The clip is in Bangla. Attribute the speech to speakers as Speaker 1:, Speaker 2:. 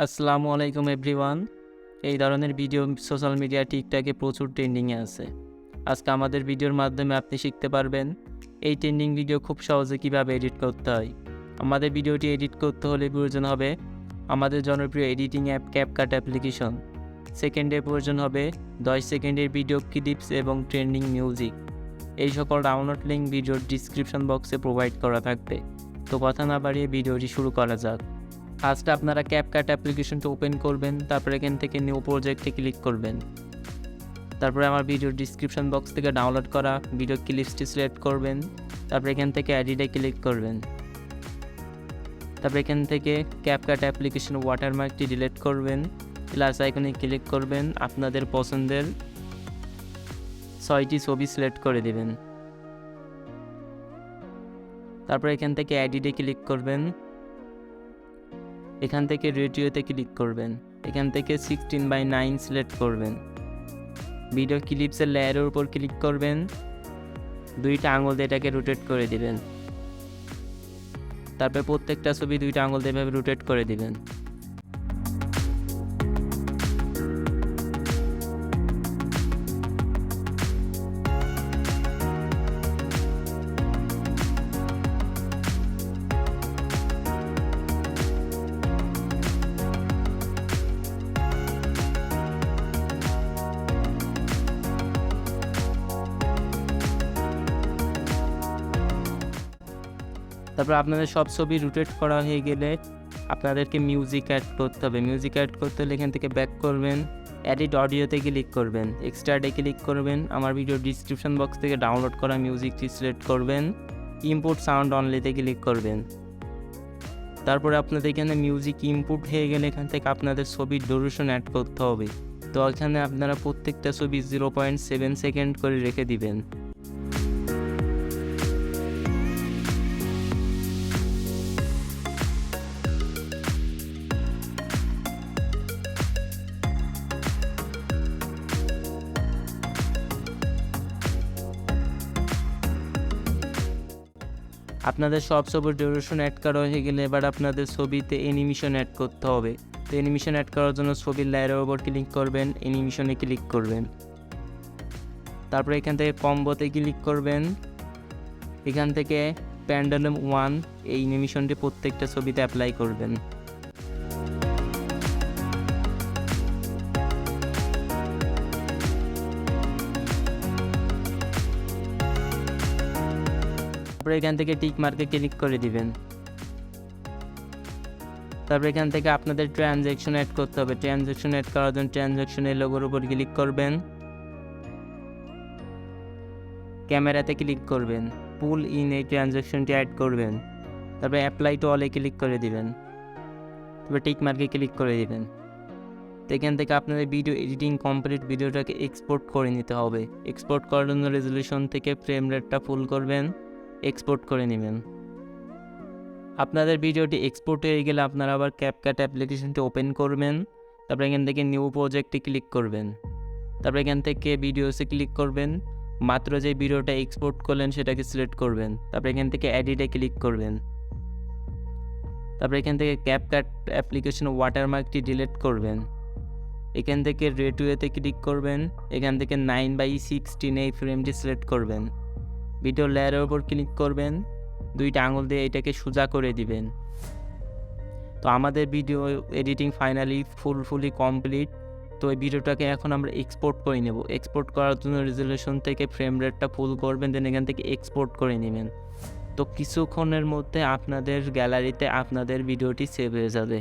Speaker 1: আসসালামু আলাইকুম এভরিওয়ান। এই ধরনের ভিডিও সোশ্যাল মিডিয়া টিকটকে প্রচুর ট্রেন্ডিংয়ে আছে। আজকে আমাদের ভিডিওর মাধ্যমে আপনি শিখতে পারবেন এই ট্রেন্ডিং ভিডিও খুব সহজে কীভাবে এডিট করতে হয়। আমাদের ভিডিওটি এডিট করতে হলে প্রয়োজন হবে আমাদের জনপ্রিয় এডিটিং অ্যাপ ক্যাপকাট অ্যাপ্লিকেশন। সেকেন্ডে প্রয়োজন হবে 10 সেকেন্ডের ভিডিও ক্লিপস এবং ট্রেন্ডিং মিউজিক। এই সকল ডাউনলোড লিঙ্ক ভিডিওর ডিসক্রিপশন বক্সে প্রোভাইড করা থাকবে। তো কথা না বাড়িয়ে ভিডিওটি শুরু করা যাক। ফার্স্টে আপনারা ক্যাপকাট অ্যাপ্লিকেশনটা ওপেন করবেন, তারপর এখান থেকে নিউ প্রজেক্টে ক্লিক করবেন। তারপরে আমার ভিডিওর ডিসক্রিপশন বক্স থেকে ডাউনলোড করা ভিডিও ক্লিপসটি সিলেক্ট করবেন। তারপর এখান থেকে এডিটে ক্লিক করবেন। তারপর এখান থেকে ক্যাপকাট অ্যাপ্লিকেশন ওয়াটারমার্কটি ডিলিট করবেন। প্লাস আইকনে ক্লিক করবেন, আপনাদের পছন্দের 6টি ছবি সিলেক্ট করে দেবেন। তারপর এখান থেকে এডিটে ক্লিক করবেন। এখান থেকে রেডিওতে ক্লিক করবেন। এখান থেকে 16:9 সিলেক্ট করবেন। ভিডিও ক্লিপসের লেয়ারের উপর ক্লিক করবেন, 2টা আঙুল দিয়ে এটাকে রোটেট করে দিবেন। তারপর প্রত্যেকটা ছবি 2টা আঙুল দিয়ে এভাবে রোটেট করে দিবেন। তারপর আপনাদের সব ছবি রোটেট করা হয়ে গেলে আপনাদেরকে মিউজিক অ্যাড করতে হবে। মিউজিক অ্যাড করতে হলে এখান থেকে ব্যাক করবেন, এডিট অডিওতে ক্লিক করবেন, এক্সট্রাটে ক্লিক করবেন, আমার ভিডিও ডিসক্রিপশন বক্স থেকে ডাউনলোড করা মিউজিকটি সিলেক্ট করবেন, ইম্পোর্ট সাউন্ড অনলিতে ক্লিক করবেন। তারপরে আপনাদের এখানে মিউজিক ইনপুট হয়ে গেলে এখান থেকে আপনাদের ছবির ডিউরেশন অ্যাড করতে হবে। তো এখানে আপনারা প্রত্যেকটা ছবি 0.7 সেকেন্ড করে রেখে দিবেন। আপনাদের সব ছবির ডিউরেশন অ্যাড করা হয়ে গেলে এবার আপনাদের ছবিতে অ্যানিমেশন অ্যাড করতে হবে। তো অ্যানিমেশন অ্যাড করার জন্য ছবির লেয়ারের উপর ক্লিক করবেন, অ্যানিমেশনে ক্লিক করবেন। তারপরে এখান থেকে কম্বোতে ক্লিক করবেন। এখান থেকে প্যান্ডেলম 1 এই অ্যানিমেশনটি প্রত্যেকটা ছবিতে অ্যাপ্লাই করবেন। তারপরে এখান থেকে টিক মার্কে ক্লিক করে দিবেন। তারপরে এখান থেকে আপনাদের ট্রানজ্যাকশন অ্যাড করতে হবে। ট্রানজ্যাকশন অ্যাড করার জন্য ট্রানজ্যাকশনের লোগোর উপর ক্লিক করবেন, ক্যামেরাতে ক্লিক করবেন, পুল ইন এই ট্রানজ্যাকশনটি অ্যাড করবেন। তারপরে অ্যাপ্লাই টু অলে ক্লিক করে দিবেন। তারপরে টিক মার্কে ক্লিক করে দিবেন। তো এখান থেকে আপনাদের ভিডিও এডিটিং কমপ্লিট, ভিডিওটাকে এক্সপোর্ট করে নিতে হবে। এক্সপোর্ট করার জন্য রেজলিউশন থেকে ফ্রেম রেটটা ফুল করবেন, এক্সপোর্ট করে নেবেন। আপনাদের ভিডিওটি এক্সপোর্ট হয়ে গেলে আপনারা আবার ক্যাপকাট অ্যাপ্লিকেশনটি ওপেন করবেন। তারপরে এখান থেকে নিউ প্রজেক্টে ক্লিক করবেন। তারপরে এখান থেকে ভিডিওসে ক্লিক করবেন, মাত্র যে ভিডিওটা এক্সপোর্ট করলেন সেটাকে সিলেক্ট করবেন। তারপরে এখান থেকে এডিটে ক্লিক করবেন। তারপরে এখান থেকে ক্যাপকাট অ্যাপ্লিকেশন ওয়াটারমার্কটি ডিলিট করবেন। এখান থেকে রেডিওতে ক্লিক করবেন। এখান থেকে 9:16 এই ফ্রেমটি সিলেক্ট করবেন। ভিডিও লেয়ারের উপর ক্লিক করবেন, 2টা আঙুল দিয়ে এটাকে সোজা করে দিবেন। তো আমাদের video editing finally fully complete. তো এই ভিডিওটাকে এখন আমরা এক্সপোর্ট করে নেব। এক্সপোর্ট করার জন্য রেজলিউশন থেকে ফ্রেম রেটটা ফুল করবেন, দেন এখান থেকে এক্সপোর্ট করে নেবেন। তো কিছুক্ষণের মধ্যে আপনাদের গ্যালারিতে আপনাদের ভিডিওটি সেভ হয়ে যাবে।